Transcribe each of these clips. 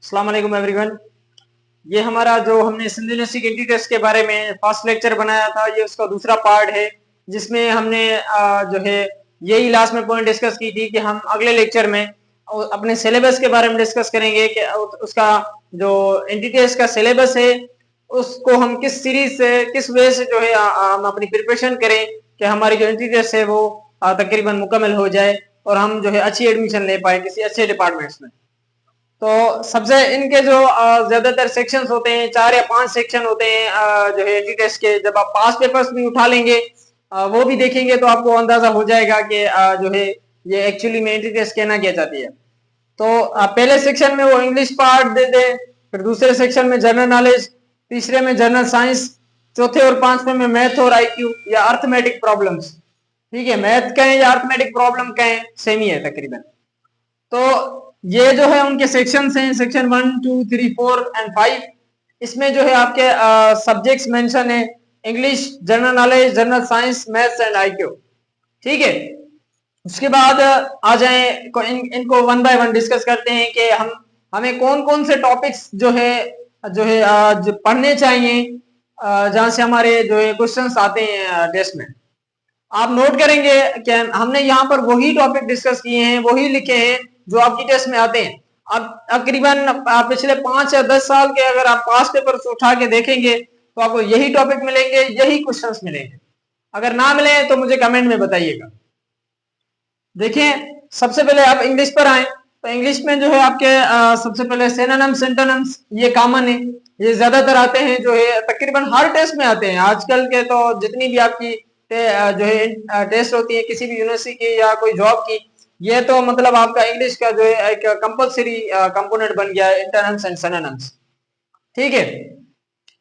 अस्सलाम वालेकुम एवरीवन। ये हमारा जो हमने सिंध यूनिवर्सिटी के एंटी टेस्ट के बारे में फर्स्ट लेक्चर बनाया था, ये उसका दूसरा पार्ट है, जिसमें हमने जो है यही लास्ट में पॉइंट डिस्कस की थी कि हम अगले लेक्चर में अपने सिलेबस के बारे में डिस्कस करेंगे कि उसका जो एंटी टेस्ट का सिलेबस है उसको हम किस सीरीज से किस वे से जो है हम अपनी प्रिपरेशन करें कि हमारी जो एंटी टेस्ट है वो तकरीबन मुकम्मल हो जाए और हम जो है अच्छी एडमिशन ले पाए किसी अच्छे डिपार्टमेंट्स में। तो सबसे इनके जो ज्यादातर सेक्शंस होते हैं 4 या 5 सेक्शन होते हैं जो है एंटी टेस्ट के। जब आप पास पेपर्स भी उठा लेंगे वो भी देखेंगे तो आपको अंदाजा हो जाएगा कि जो है ये एक्चुअली में एंटी टेस्ट कहना क्या चाहती है। तो पहले सेक्शन में वो इंग्लिश पार्ट दे दे, फिर दूसरे सेक्शन में जनरल नॉलेज, तीसरे में जनरल साइंस, चौथे और पांचवें में मैथ और आईक्यू या अर्थमेटिक प्रॉब्लम्स। ठीक है, मैथ कहें या अर्थमेटिक प्रॉब्लम कहें सेम ही है तकरीबन। तो ये जो है उनके सेक्शंस हैं, सेक्शन 1, 2, 3, 4 एंड 5। इसमें जो है आपके सब्जेक्ट्स मेंशन है, English, general knowledge, general science, maths and IQ. ठीक है, उसके बाद आ जाए इनको वन बाय वन डिस्कस करते हैं कि हमें कौन कौन से टॉपिक्स जो है जो पढ़ने चाहिए जहां से हमारे जो है क्वेश्चंस आते हैं टेस्ट में। आप नोट करेंगे कि हमने यहाँ पर वही टॉपिक डिस्कस किए हैं, वही लिखे हैं जो आपकी टेस्ट में आते हैं। अब तकरीबन पिछले 5 या 10 साल के अगर आप पास पेपर उठा के देखेंगे तो आपको यही टॉपिक मिलेंगे, यही क्वेश्चंस मिलेंगे। अगर ना मिले तो मुझे कमेंट में बताइएगा। देखिए, सबसे पहले आप इंग्लिश पर आए तो इंग्लिश में जो है आपके सबसे पहले सिनोनिम्स, सिंटोनिम्स, ये कॉमन है, ये ज्यादातर आते हैं, जो है तकरीबन हर टेस्ट में आते हैं। आजकल के तो जितनी भी आपकी जो है टेस्ट होती है किसी भी यूनिवर्सिटी की या कोई जॉब की, ये तो मतलब आपका इंग्लिश का जो है एक कंपलसरी कंपोनेंट बन गया है, इंटोनिम्स एंड सिनोनिम्स। ठीक है,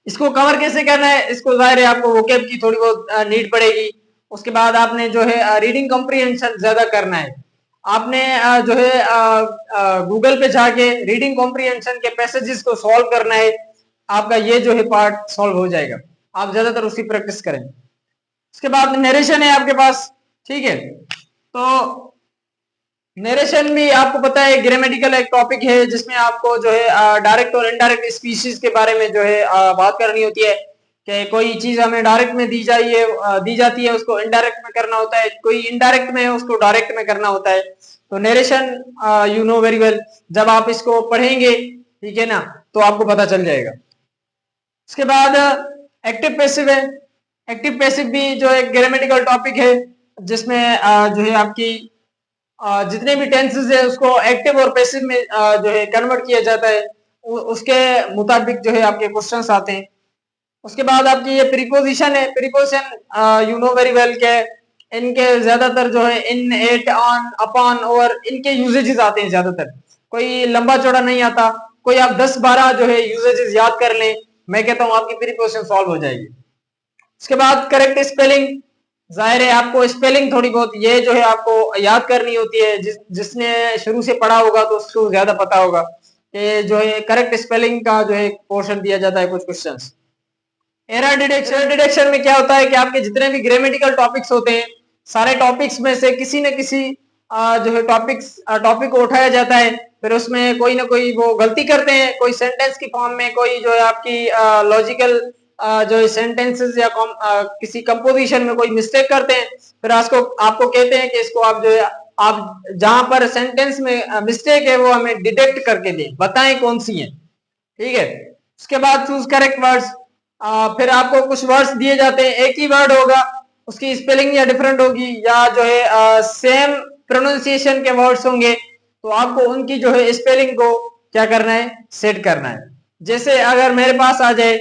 इसको कवर कैसे करना है, इसको जाहिर है आपको वोकैब की थोड़ी बहुत नीड पड़ेगी। उसके बाद आपने जो है रीडिंग कॉम्प्रिहेंशन ज्यादा करना है। आपने जो है गूगल पे जाके रीडिंग कॉम्प्रिहेंशन के पैसेजेस को सॉल्व करना है। आपका ये जो है पार्ट सॉल्व हो जाएगा, आप ज्यादातर उसकी प्रैक्टिस करें। उसके बाद नरेशन है आपके पास। ठीक है, तो नरेशन भी आपको पता है ग्रामेटिकल एक टॉपिक है जिसमें आपको जो है डायरेक्ट और इनडायरेक्ट स्पीशीज के बारे में जो है बात करनी होती है कि कोई चीज हमें डायरेक्ट में दी जाती है उसको इनडायरेक्ट में करना होता है, कोई इनडायरेक्ट में है उसको डायरेक्ट में करना होता है। तो narration you know very well, जब आप इसको पढ़ेंगे ठीक है ना तो आपको पता चल जाएगा। उसके बाद एक्टिव पैसिव है। एक्टिव पैसिव भी जो एक ग्रामेटिकल टॉपिक है जिसमें जो है आपकी जितने भी टेंसेस है उसको एक्टिव और पैसिव में जो है कन्वर्ट किया जाता है, उसके मुताबिक जो है आपके क्वेश्चंस आते हैं। उसके बाद आपकी ये प्रीपोजिशन है। Preposition you know very well के इनके ज्यादातर जो है इन, एट, ऑन, अपॉन और इनके यूजेजेस आते हैं ज्यादातर, कोई लंबा चौड़ा नहीं आता। कोई आप 10-12 जो है यूजेजेस याद कर लें, मैं कहता हूं आपकी प्रीपोजिशन सॉल्व हो जाएगी। उसके बाद करेक्ट स्पेलिंग, जाहिर है आपको स्पेलिंग थोड़ी बहुत ये जो है आपको याद करनी होती है। जिसने शुरू से पढ़ा होगा तो उसको ज्यादा पता होगा कि जो है करेक्ट स्पेलिंग का जो है पोर्शन दिया जाता है कुछ क्वेश्चंस। एरर डिटेक्शन, डिटेक्शन में क्या होता है कि आपके जितने भी ग्रामेटिकल टॉपिक्स होते हैं सारे टॉपिक्स में से किसी न किसी जो है टॉपिक को उठाया जाता है, फिर उसमें कोई ना कोई वो गलती करते हैं, कोई सेंटेंस की फॉर्म में, कोई जो है आपकी लॉजिकल जो सेंटेंसेस या किसी कंपोजिशन में कोई मिस्टेक करते हैं, फिर आपको कहते हैं कि इसको आप जो है आप जहां पर सेंटेंस में मिस्टेक है वो हमें डिटेक्ट करके दें, बताएं कौन सी है। ठीक है, उसके बाद चूज करेक्ट वर्ड्स। फिर आपको कुछ वर्ड्स दिए जाते हैं, एक ही वर्ड होगा, उसकी स्पेलिंग या डिफरेंट होगी या जो है सेम प्रोनाउंसिएशन के वर्ड्स होंगे, तो आपको उनकी जो है स्पेलिंग को क्या करना है, सेट करना है। जैसे अगर मेरे पास आ जाए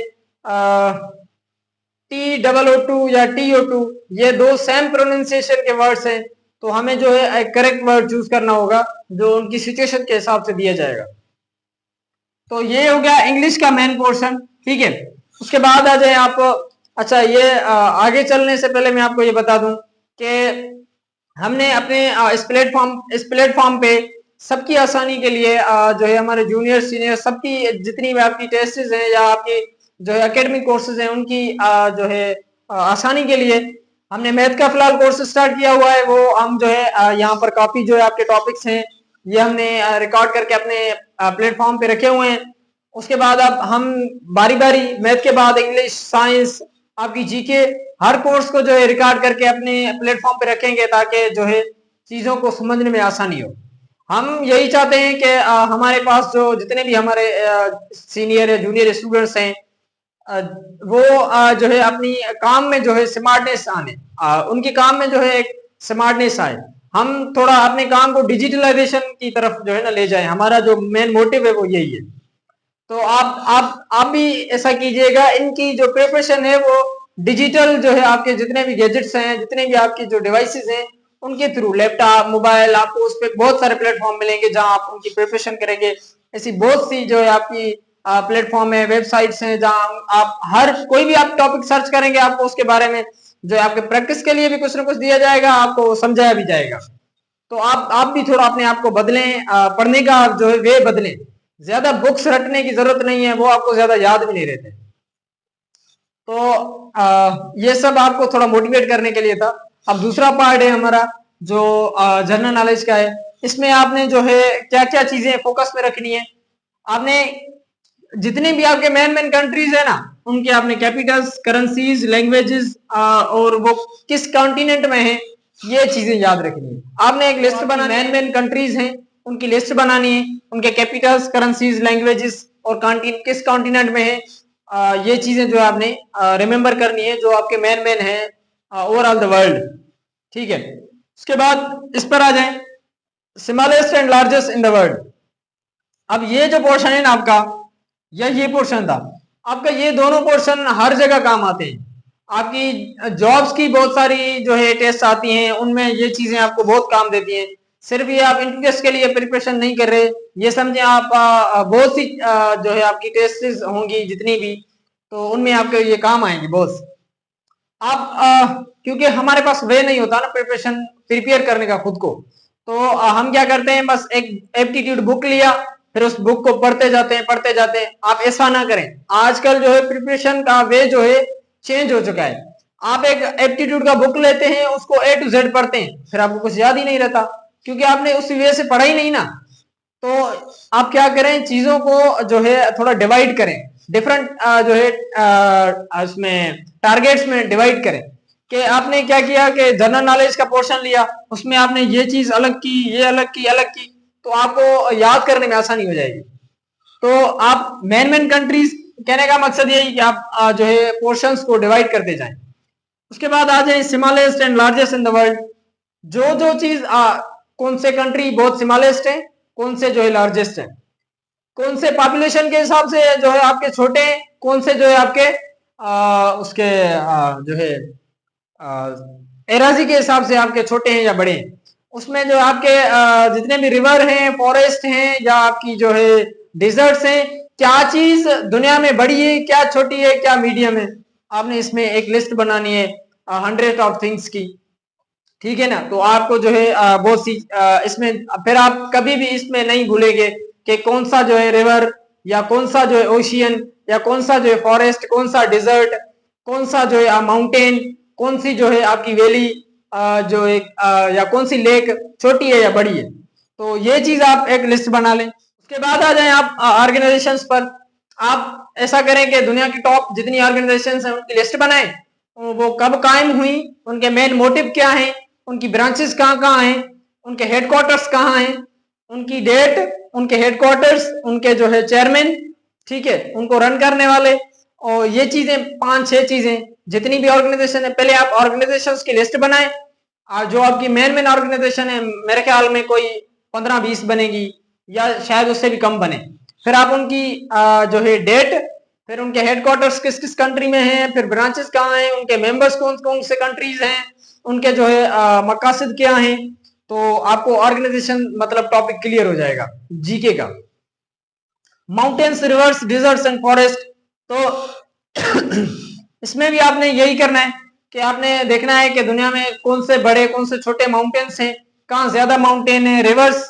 TOO2 या TO2, ये दो सेम प्रोनाउंसिएशन के वर्ड्स हैं, तो हमें जो है एक करेक्ट वर्ड चूज करना होगा जो उनकी सिचुएशन के हिसाब से दिया जाएगा। तो ये हो गया इंग्लिश का मेन पोर्शन। ठीक है, उसके बाद आ जाए आप, अच्छा ये आगे चलने से पहले मैं आपको ये बता दूं कि हमने अपने इस प्लेटफॉर्म पे सबकी आसानी के लिए जो है हमारे जूनियर सीनियर सबकी जितनी भी आपकी टेस्टेस हैं या आपकी जो है एकेडमिक कोर्सेज हैं उनकी जो है आसानी के लिए हमने मैथ का फिलहाल कोर्स स्टार्ट किया हुआ है। वो हम जो है यहाँ पर काफी जो है आपके टॉपिक्स हैं ये हमने रिकॉर्ड करके अपने प्लेटफॉर्म पे रखे हुए हैं। उसके बाद अब हम बारी बारी मैथ के बाद इंग्लिश, साइंस, आपकी जीके, हर कोर्स को जो है रिकॉर्ड करके अपने प्लेटफॉर्म पे रखेंगे ताकि जो है चीजों को समझने में आसानी हो। हम यही चाहते हैं कि हमारे पास जो जितने भी हमारे सीनियर या जूनियर स्टूडेंट्स हैं वो जो है अपनी काम में जो है स्मार्टनेस आने, उनके काम में जो है एक स्मार्टनेस आए। हम थोड़ा अपने काम को डिजिटलाइजेशन की तरफ जो है ना ले जाए, हमारा जो मेन मोटिव है वो यही है। तो आप भी ऐसा कीजिएगा। इनकी जो प्रिपरेशन है वो डिजिटल जो है आपके जितने भी गैजेट्स हैं, जितने भी आपके जो डिवाइसेस हैं, उनके थ्रू लैपटॉप, मोबाइल, आपको उस पर बहुत सारे प्लेटफॉर्म मिलेंगे जहां आप उनकी प्रिपरेशन करेंगे। ऐसी बहुत सी जो है आपकी प्लेटफॉर्म है, वेबसाइट्स हैं, जहां आप हर कोई भी आप टॉपिक सर्च करेंगे आपको उसके बारे में जो है आपके प्रैक्टिस के लिए भी कुछ ना कुछ दिया जाएगा, आपको समझाया भी जाएगा। तो आप भी थोड़ा अपने आप को बदलें, पढ़ने का जो है वे बदलें। ज्यादा बुक्स रटने की जरूरत नहीं है, वो आपको ज्यादा याद भी नहीं रहते। तो ये सब आपको थोड़ा मोटिवेट करने के लिए था। अब दूसरा पार्ट है हमारा जो जनरल नॉलेज का है। इसमें आपने जो है क्या क्या चीजें फोकस में रखनी है। आपने जितने भी आपके मेन मेन कंट्रीज है ना, उनके आपने कैपिटल्स, करेंसीज, लैंग्वेजेस और वो किस कॉन्टिनेंट में है, ये चीजें याद रखनी है। आपने एक लिस्ट बनानी, मेन मेन कंट्रीज हैं उनकी लिस्ट बनानी है, उनके कैपिटल्स, करेंसीज, लैंग्वेजेस और किस कॉन्टिनेंट में है, ये चीजें जो आपने रिमेंबर करनी है जो आपके मेन मेन है ओवरऑल द वर्ल्ड। ठीक है, उसके बाद इस पर आ जाए, smallest and largest in the world. अब ये जो पोर्शन है ना आपका, या ये पोर्शन था आपका, ये दोनों पोर्शन हर जगह काम आते हैं। आपकी जॉब्स की बहुत सारी जो है टेस्ट आती हैं, उनमें ये चीजें आपको बहुत काम देती हैं। सिर्फ ये आप इंटरव्यूज के लिए प्रिपरेशन नहीं कर रहे, ये समझे आप बहुत सी जो है आपकी टेस्ट होंगी जितनी भी, तो उनमें आपके ये काम आएंगे बहुत। आप क्योंकि हमारे पास वे नहीं होता ना प्रिपरेशन प्रिपेयर करने का खुद को, तो हम क्या करते हैं, बस एक एप्टीट्यूड बुक लिया, फिर उस बुक को पढ़ते जाते हैं पढ़ते जाते हैं। आप ऐसा ना करें। आजकल जो है प्रिपरेशन का वे जो है चेंज हो चुका है। आप एक एप्टीट्यूड का बुक लेते हैं, उसको A to Z पढ़ते हैं, फिर आपको कुछ याद ही नहीं रहता क्योंकि आपने उसी वे से पढ़ा ही नहीं ना। तो आप क्या करें, चीजों को जो है थोड़ा डिवाइड करें, डिफरेंट जो है उसमें टारगेट्स में डिवाइड करें। कि आपने क्या किया कि जनरल नॉलेज का पोर्शन लिया, उसमें आपने ये चीज अलग की, ये अलग की, अलग की, तो आपको याद करने में आसानी हो जाएगी। तो आप मेन मेन कंट्रीज, कहने का मकसद यही कि आप जो है पोर्शंस को डिवाइड करते जाएं। उसके बाद आ जाए smallest and largest in the world. जो चीज कौन से कंट्री बहुत स्मॉलेस्ट है, कौन से जो है लार्जेस्ट है, कौन से पॉपुलेशन के हिसाब से जो है आपके छोटे हैं, कौन से जो है आपके उसके जो है एराजी के हिसाब से आपके छोटे हैं या बड़े हैं। उसमें जो आपके जितने भी रिवर हैं, फॉरेस्ट हैं, या आपकी जो है डिजर्ट्स हैं, क्या चीज दुनिया में बड़ी है, क्या छोटी है, क्या मीडियम है, आपने इसमें एक लिस्ट बनानी है 100 ऑफ थिंग्स की। ठीक है ना। तो आपको जो है बहुत सी इसमें फिर आप कभी भी इसमें नहीं भूलेंगे कि कौन सा जो है रिवर, या कौन सा जो है ओशियन, या कौन सा जो है फॉरेस्ट, कौन सा डिजर्ट, कौन सा जो है माउंटेन, कौन सी जो है आपकी वैली जो एक या कौन सी लेक छोटी है या बड़ी है। तो ये चीज आप एक लिस्ट बना लें। उसके बाद आ जाए आप ऑर्गेनाइजेशंस पर। आप ऐसा करें कि दुनिया की टॉप जितनी ऑर्गेनाइजेशंस हैं उनकी लिस्ट बनाएं, वो कब कायम हुई, उनके मेन मोटिव क्या हैं, उनकी ब्रांचेस कहाँ कहाँ हैं, उनके हेडक्वार्टर्स कहाँ हैं, उनकी डेट, उनके हेडक्वार्टर्स, उनके जो है चेयरमैन, ठीक है, उनको रन करने वाले, और ये चीजें 5-6 चीजें जितनी भी ऑर्गेनाइजेशन है, पहले आप ऑर्गेनाइजेशंस की लिस्ट बनाएं। जो आपकी मेन मेन ऑर्गेनाइजेशन है, मेरे ख्याल में कोई 15-20 बनेगी या शायद उससे भी कम बने। फिर आप उनकी जो है डेट, फिर उनके हेडक्वार्टर्स किस किस कंट्री में हैं, फिर ब्रांचेस कहाँ हैं, उनके मेंबर्स कौन कौन से कंट्रीज हैं, उनके जो है मकासद क्या हैं। तो आपको ऑर्गेनाइजेशन मतलब टॉपिक क्लियर हो जाएगा जीके का। Mountains, rivers, deserts and forest. तो इसमें भी आपने यही करना है कि आपने देखना है कि दुनिया में कौन से बड़े कौन से छोटे माउंटेन्स हैं, कहाँ ज्यादा माउंटेन है, रिवर्स,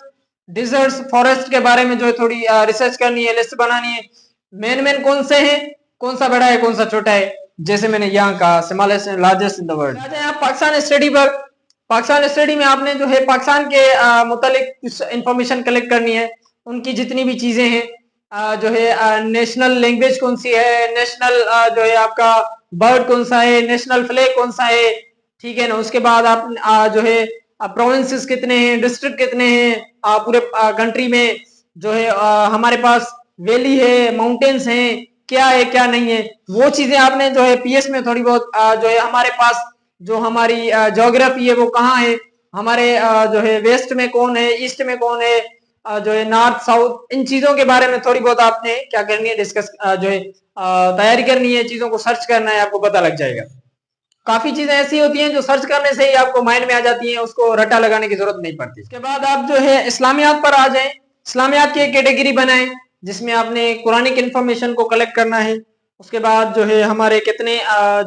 डिजर्ट्स, फॉरेस्ट के बारे में जो है थोड़ी रिसर्च करनी है, लिस्ट बनानी है। मेन मेन कौन से हैं, कौन सा बड़ा है, कौन सा छोटा है, जैसे मैंने यहाँ कहा smallest and largest in the world. आप पाकिस्तान स्टडी पर, पाकिस्तान स्टडी में आपने जो है पाकिस्तान के मुतालिक कुछ इंफॉर्मेशन कलेक्ट करनी है, उनकी जितनी भी चीजें हैं, जो है नेशनल लैंग्वेज कौन सी है, नेशनल जो है आपका बर्ड कौन सा है, नेशनल फ्लैग कौन सा है, ठीक है ना। उसके बाद आप जो है प्रोविंसेस कितने हैं, डिस्ट्रिक्ट कितने हैं पूरे कंट्री में, जो है हमारे पास वैली है, माउंटेन्स हैं, क्या है क्या नहीं है, वो चीजें आपने जो है पीएस में थोड़ी बहुत जो है हमारे पास जो हमारी ज्योग्राफी है वो कहाँ है, हमारे जो है वेस्ट में कौन है, ईस्ट में कौन है, जो है नॉर्थ साउथ, इन चीजों के बारे में थोड़ी बहुत आपने क्या करनी है, डिस्कस जो है तैयारी करनी है, चीजों को सर्च करना है, आपको पता लग जाएगा। काफी चीजें ऐसी होती हैं जो सर्च करने से ही आपको माइंड में आ जाती हैं, उसको रटा लगाने की जरूरत नहीं पड़ती। इसके बाद आप जो है इस्लामियात पर आ जाएं, इस्लामियात की एक कैटेगरी बनाएं जिसमें आपने कुरानिक इंफॉर्मेशन को कलेक्ट करना है। उसके बाद जो है हमारे कितने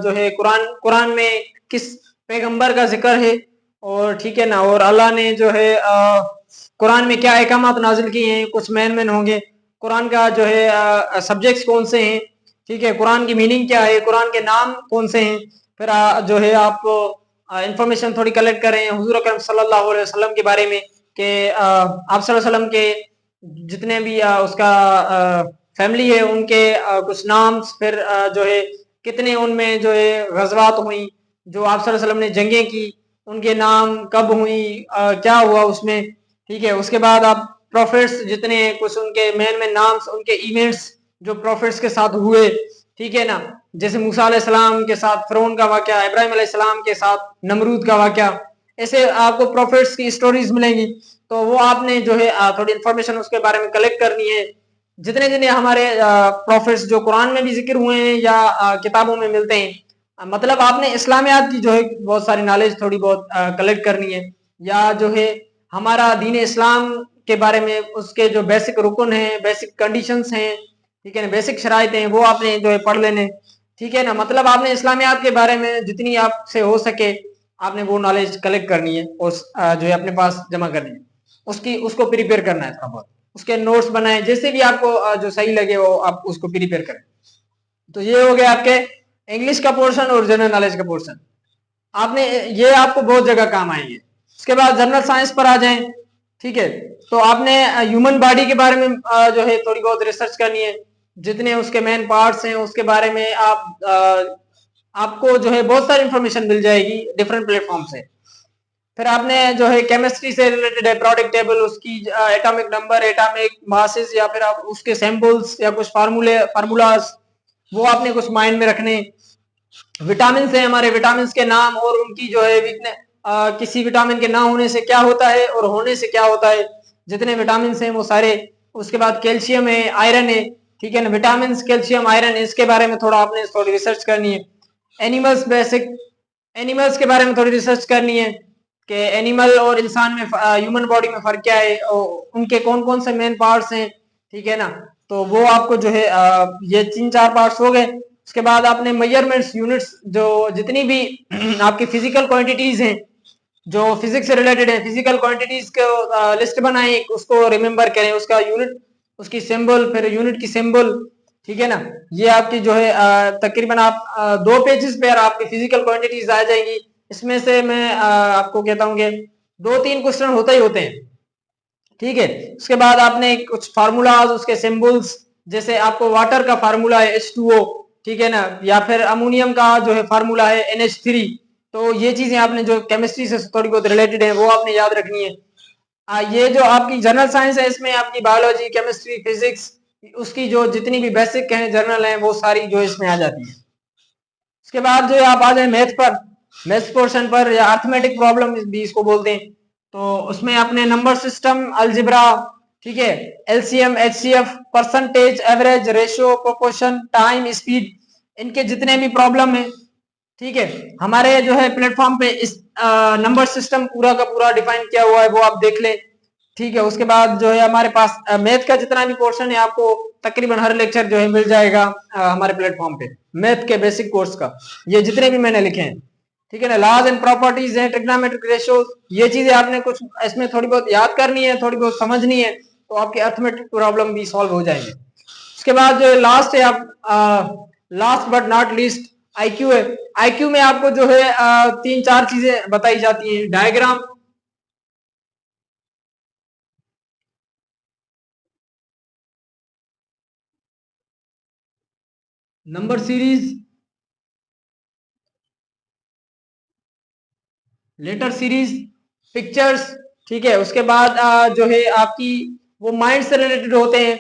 जो है कुरान में किस पैगंबर का जिक्र है, और ठीक है ना, और अल्लाह ने जो है कुरान में क्या अहकामात नाजिल किए हैं, कुछ मेन होंगे, कुरान का जो है सब्जेक्ट्स कौन से हैं, ठीक है, कुरान की मीनिंग क्या है, कुरान के नाम कौन से हैं। फिर जो है आप इंफॉर्मेशन थोड़ी कलेक्ट करें हुजूर अकरम सल्लल्लाहु अलैहि वसल्लम के बारे में, कि आप सल्लल्लाहु अलैहि वसल्लम के जितने भी उसका फैमिली है उनके कुछ नाम, फिर जो है कितने उनमें जो है गजवात हुई, जो आप सल्लल्लाहु अलैहि वसल्लम ने जंगें की, उनके नाम कब हुई, क्या हुआ उसमें, ठीक है। उसके बाद आप प्रॉफिट्स जितने कुछ उनके मेन नाम्स, उनके इवेंट्स जो प्रॉफिट्स के साथ हुए, ठीक है ना, जैसे मूसा अलैहिस्सलाम के साथ फिरौन का वाकया, इब्राहिम अलैहिस्सलाम के साथ नमरूद का वाकया, ऐसे आपको प्रॉफिट्स की स्टोरीज मिलेंगी। तो वो आपने जो है थोड़ी इंफॉर्मेशन उसके बारे में कलेक्ट करनी है। जितने जितने हमारे प्रॉफिट्स जो कुरान में भी जिक्र हुए हैं या किताबों में मिलते हैं, मतलब आपने इस्लामियात की जो है बहुत सारी नॉलेज थोड़ी बहुत कलेक्ट करनी है, या जो है हमारा दीन इस्लाम के बारे में उसके जो बेसिक रुकन हैं, बेसिक कंडीशंस हैं, ठीक है ना, बेसिक शराइत हैं, वो आपने जो है पढ़ लेने, ठीक है ना। मतलब आपने इस्लामियात के बारे में जितनी आपसे हो सके आपने वो नॉलेज कलेक्ट करनी है और जो है अपने पास जमा करनी है, उसको प्रिपेयर करना है, थोड़ा बहुत उसके नोट्स बनाए, जैसे भी आपको जो सही लगे वो आप उसको प्रिपेयर करें। तो ये हो गया आपके इंग्लिश का पोर्शन और जनरल नॉलेज का पोर्शन, आपने ये आपको बहुत जगह काम आएंगे। उसके बाद जनरल साइंस पर आ जाएं, ठीक है। तो आपने ह्यूमन बॉडी के बारे में जो है थोड़ी बहुत रिसर्च करनी है, जितने उसके मेन पार्ट्स हैं उसके बारे में आपको जो है बहुत सारी इंफॉर्मेशन मिल जाएगी डिफरेंट प्लेटफॉर्म से। फिर आपने जो है केमिस्ट्री से रिलेटेड है, प्रोडक्ट टेबल, उसकी एटॉमिक नंबर, एटॉमिक मासेस, या फिर आप उसके सिंबल्स या कुछ फार्मूलाज वो आपने कुछ माइंड में रखने। विटामिन है, हमारे विटामिन के नाम और उनकी जो है वीकनेस, किसी विटामिन के ना होने से क्या होता है और होने से क्या होता है, जितने विटामिन हैं वो सारे। उसके बाद कैल्शियम है, आयरन है, ठीक है ना, विटामिन, कैल्शियम, आयरन, इसके बारे में थोड़ा आपने थोड़ी रिसर्च करनी है। एनिमल्स, बेसिक एनिमल्स के बारे में थोड़ी रिसर्च करनी है कि एनिमल और इंसान में, ह्यूमन बॉडी में फर्क क्या है और उनके कौन कौन से मेन पार्ट्स हैं, ठीक है ना। तो वो आपको जो है ये 3-4 पार्ट्स हो गए। उसके बाद आपने मेजरमेंट्स, यूनिट्स, जो जितनी भी आपकी फिजिकल क्वांटिटीज हैं जो फिजिक्स से रिलेटेड है, फिजिकल क्वांटिटीज को लिस्ट बनाएं, उसको रिमेंबर करें, उसका यूनिट, उसकी सिंबल, फिर यूनिट की सिंबल, ठीक है ना। ये आपकी जो है तकरीबन आप 2 पेजेस पे आपकी फिजिकल क्वांटिटीज आ जाएंगी। इसमें से मैं आपको कहता हूँ कि 2-3 क्वेश्चन होते ही होते हैं, ठीक है। उसके बाद आपने कुछ फार्मूलाज, उसके सिंबल्स, जैसे आपको वाटर का फार्मूला है H2O, ठीक है ना, या फिर अमोनियम का जो है फार्मूला है NH3। तो ये चीजें आपने जो केमिस्ट्री से थोड़ी बहुत रिलेटेड है वो आपने याद रखनी है। ये जो आपकी जनरल साइंस है इसमें आपकी बायोलॉजी, केमिस्ट्री, फिजिक्स, उसकी जो जितनी भी बेसिक है जनरल है वो सारी जो इसमें आ जाती है। उसके बाद जो आप आ जाए मैथ पर, मैथ पोर्शन पर, या अर्थमेटिक प्रॉब्लम भी इसको बोलते हैं। तो उसमें अपने नंबर सिस्टम, अलजेब्रा, ठीक है, LCM, HCF, percentage, average, ratio, proportion, time, speed, इनके जितने भी प्रॉब्लम है, ठीक है, हमारे जो है प्लेटफॉर्म पे इस नंबर सिस्टम पूरा का पूरा डिफाइन किया हुआ है, वो आप देख लें, ठीक है। उसके बाद जो है हमारे पास मैथ का जितना भी पोर्शन है आपको तकरीबन हर लेक्चर जो है मिल जाएगा हमारे प्लेटफॉर्म पे, मैथ के बेसिक कोर्स का, ये जितने भी मैंने लिखे हैं, ठीक है ना। लॉज एंड प्रॉपर्टीज है, ट्रिग्नोमेट्रिक रेशियो, ये चीजें आपने कुछ इसमें थोड़ी बहुत याद करनी है, थोड़ी बहुत समझनी है, तो आपकी अर्थमेटिक प्रॉब्लम भी सॉल्व हो जाएंगे। उसके बाद जो लास्ट है, आप last but not least IQ है। आईक्यू में आपको जो है 3-4 चीजें बताई जाती हैं। Diagram, number series, letter series, pictures, ठीक है। उसके बाद जो है आपकी वो माइंड से रिलेटेड होते हैं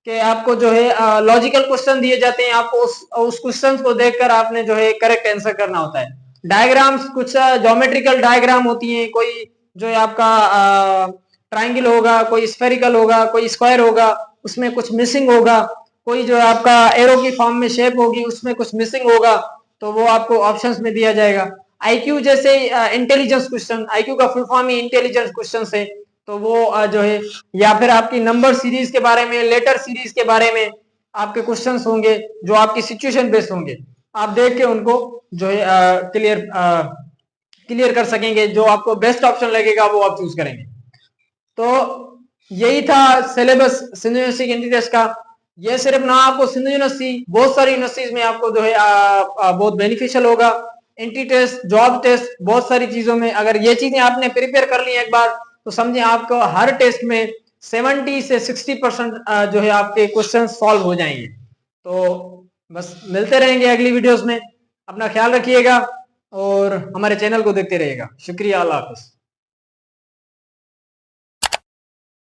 कि आपको जो है लॉजिकल क्वेश्चन दिए जाते हैं, आपको उस क्वेश्चन को देखकर आपने जो है करेक्ट आंसर करना होता है। डायग्राम्स, कुछ ज्योमेट्रिकल डायग्राम होती हैं, कोई जो है आपका ट्राइंगल होगा, कोई स्फेरिकल होगा, कोई स्क्वायर होगा, उसमें कुछ मिसिंग होगा, कोई जो है आपका एरो की फॉर्म में शेप होगी, उसमें कुछ मिसिंग होगा, तो वो आपको ऑप्शंस में दिया जाएगा। आईक्यू जैसे इंटेलिजेंस क्वेश्चन, आईक्यू का फुल फॉर्म ही इंटेलिजेंस क्वेश्चन है, तो वो जो है, या फिर आपकी नंबर सीरीज के बारे में, लेटर सीरीज के बारे में आपके क्वेश्चंस होंगे जो आपकी सिचुएशन बेस्ड होंगे, आप देख के उनको जो है क्लियर कर सकेंगे। जो आपको बेस्ट ऑप्शन लगेगा वो आप चूज करेंगे। तो यही था syllabus Sindhu university entry test का। ये सिर्फ ना आपको सिंधु यूनिवर्सिटी, बहुत सारी यूनिवर्सिटीज में आपको जो है बहुत बेनिफिशियल होगा। एंट्री टेस्ट, जॉब टेस्ट, बहुत सारी चीजों में अगर ये चीजें आपने प्रिपेयर कर ली एक बार, तो समझे आपको हर टेस्ट में 70 से 60% जो है आपके क्वेश्चन सॉल्व हो जाएंगे। तो बस मिलते रहेंगे अगली वीडियोस में। अपना ख्याल रखिएगा और हमारे चैनल को देखते रहिएगा। शुक्रिया, अल्लाह हाफिज।